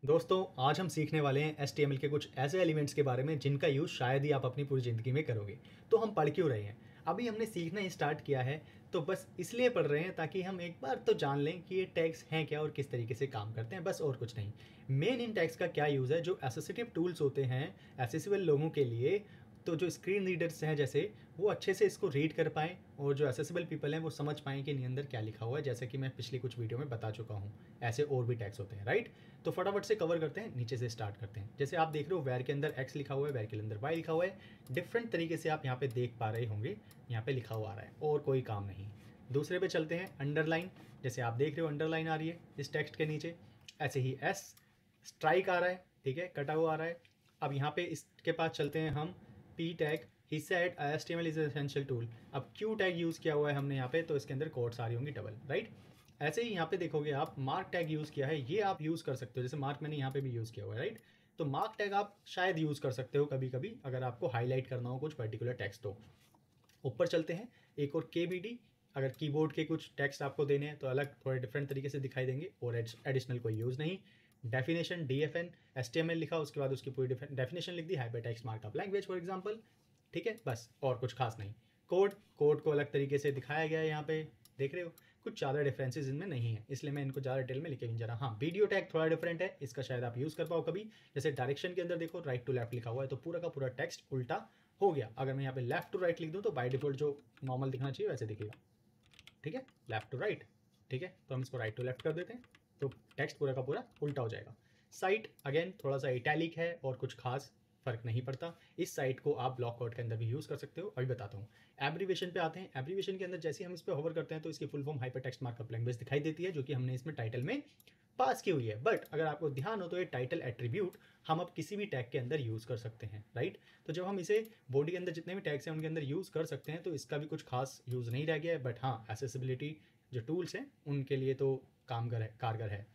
दोस्तों आज हम सीखने वाले हैं HTML के कुछ ऐसे एलिमेंट्स के बारे में जिनका यूज़ शायद ही आप अपनी पूरी ज़िंदगी में करोगे। तो हम पढ़ क्यों रहे हैं? अभी हमने सीखना ही स्टार्ट किया है, तो बस इसलिए पढ़ रहे हैं ताकि हम एक बार तो जान लें कि ये टैग्स हैं क्या और किस तरीके से काम करते हैं, बस और कुछ नहीं। मेन इन टैग्स का क्या यूज़ है, जो एसोसिएटिव टूल्स होते हैं एक्सेसिबल लोगों के लिए, तो जो स्क्रीन रीडर्स हैं जैसे, वो अच्छे से इसको रीड कर पाएँ और जो एक्सेसिबल पीपल हैं वो समझ पाएँ कि इनके अंदर क्या लिखा हुआ है, जैसे कि मैं पिछली कुछ वीडियो में बता चुका हूँ। ऐसे और भी टैग्स होते हैं, राइट? तो फटाफट से कवर करते हैं, नीचे से स्टार्ट करते हैं। जैसे आप देख रहे हो वेर के अंदर x लिखा हुआ है, वेर के अंदर y लिखा हुआ है। डिफरेंट तरीके से आप यहाँ पे देख पा रहे होंगे, यहाँ पे लिखा हुआ आ रहा है और कोई काम नहीं। दूसरे पे चलते हैं, अंडरलाइन। जैसे आप देख रहे हो अंडरलाइन आ रही है इस टेक्स्ट के नीचे, ऐसे ही s स्ट्राइक आ रहा है, ठीक है, कटा हुआ आ रहा है। अब यहाँ पे इसके पास चलते हैं हम, p tag. He said HTML is essential tool. अब q टैग यूज़ किया हुआ है हमने यहाँ पे, तो इसके अंदर कोट्स आ रही होंगी डबल, राइट? ऐसे ही यहाँ पे देखोगे आप मार्क टैग यूज़ किया है, ये आप यूज़ कर सकते हो। जैसे मार्क मैंने यहाँ पे भी यूज़ किया हुआ है, राइट? तो मार्क टैग आप शायद यूज़ कर सकते हो कभी कभी, अगर आपको हाईलाइट करना हो कुछ पर्टिकुलर टेक्स्ट तो। ऊपर चलते हैं, एक और KBD। अगर कीबोर्ड के कुछ टेक्स्ट आपको देने हैं तो अलग थोड़े डिफरेंट तरीके से दिखाई देंगे और एडिशनल कोई यूज़ नहीं। डेफिनेशन DFN, HTML लिखा, उसके बाद उसकी पूरी डेफिनेशन लिख दी, hypertext markup language for example, ठीक है, बस और कुछ खास नहीं। कोड को अलग तरीके से दिखाया गया है यहाँ पे, देख रहे हो? कुछ ज़्यादा डिफरेंसेस इनमें नहीं है, इसलिए मैं इनको ज़्यादा डिटेल में लिखे भी नहीं जा रहा। हाँ, वीडियो टैग थोड़ा डिफरेंट है, इसका शायद आप यूज़ कर पाओ कभी। जैसे डायरेक्शन के अंदर देखो राइट टू लेफ्ट लिखा हुआ है, तो पूरा का पूरा टेक्स्ट उल्टा हो गया। अगर मैं यहाँ पे लेफ्ट टू राइट लिख दूँ तो बाय डिफॉल्ट जो नॉर्मल दिखना चाहिए वैसे दिखेगा, ठीक है, लेफ्ट टू राइट, ठीक है। तो हम इसको राइट टू लेफ्ट कर देते हैं, तो टेक्स्ट पूरा का पूरा उल्टा हो जाएगा। साइट अगेन थोड़ा सा इटैलिक है और कुछ खास फर्क नहीं पड़ता। इस साइट को आप ब्लॉक कोड के अंदर भी यूज़ कर सकते हो, अभी बताता हूँ। एब्रीवेशन पे आते हैं। एब्रीवेशन के अंदर जैसे हम इस पर होवर करते हैं तो इसकी full form hyper text markup language दिखाई देती है, जो कि हमने इसमें टाइटल में पास की हुई है। बट अगर आपको ध्यान हो तो ये टाइटल एट्रीब्यूट हम अब किसी भी टैग के अंदर यूज़ कर सकते हैं, राइट? तो जब हम इसे बॉडी के अंदर जितने भी टैग्स हैं उनके अंदर यूज़ कर सकते हैं, तो इसका भी कुछ खास यूज़ नहीं रह गया है। बट हाँ, एसेसिबिलिटी जो टूल्स हैं उनके लिए तो कारगर है,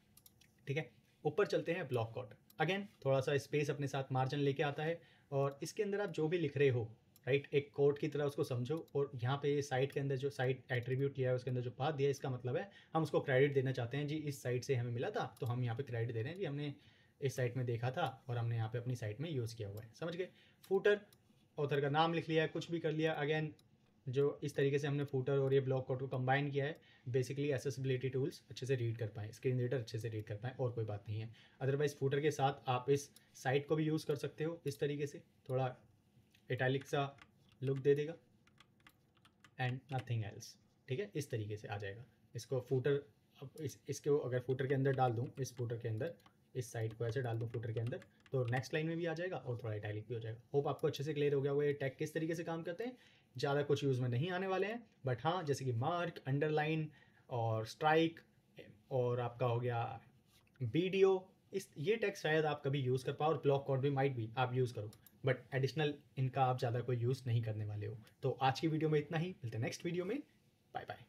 ठीक है। ऊपर चलते हैं, ब्लॉक कोड। अगेन थोड़ा सा स्पेस अपने साथ मार्जिन लेके आता है, और इसके अंदर आप जो भी लिख रहे हो, राइट, एक कोड की तरह उसको समझो। और यहाँ पे साइट के अंदर जो साइट एट्रीब्यूट लिया है उसके अंदर जो पाथ दिया है, इसका मतलब है हम उसको क्रेडिट देना चाहते हैं जी, इस साइट से हमें मिला था तो हम यहाँ पे क्रेडिट दे रहे हैं जी, हमने इस साइट में देखा था और हमने यहाँ पे अपनी साइट में यूज़ किया हुआ है, समझ गए? फूटर, ऑथर का नाम लिख लिया है, कुछ भी कर लिया। अगेन जो इस तरीके से हमने फूटर और ये ब्लॉक कोड को कंबाइन किया है, बेसिकली एसेसिबिलिटी टूल्स अच्छे से रीड कर पाएँ, स्क्रीन रीडर अच्छे से रीड कर पाएँ, और कोई बात नहीं है। अदरवाइज फूटर के साथ आप इस साइट को भी यूज़ कर सकते हो इस तरीके से, थोड़ा इटैलिक सा लुक दे देगा, एंड नथिंग एल्स, ठीक है, इस तरीके से आ जाएगा। इसको फूटर, अब इसको अगर फूटर के अंदर डाल दूँ, इस फूटर के अंदर इस साइड को ऐसे डाल दूँ फूटर के अंदर, तो नेक्स्ट लाइन में भी आ जाएगा और थोड़ा इटैलिक भी हो जाएगा। होप आपको अच्छे से क्लियर हो गया हुआ ये टैग किस तरीके से काम करते हैं। ज़्यादा कुछ यूज़ में नहीं आने वाले हैं, बट हाँ, जैसे कि मार्क, अंडरलाइन और स्ट्राइक, और आपका हो गया वीडियो, इस ये टैग शायद आप कभी यूज़ कर पाओ, और ब्लॉक कोड भी माइट भी आप यूज़ करो, बट एडिशनल इनका आप ज़्यादा कोई यूज़ नहीं करने वाले हो। तो आज की वीडियो में इतना ही, मिलते हैं नेक्स्ट वीडियो में, बाय बाय।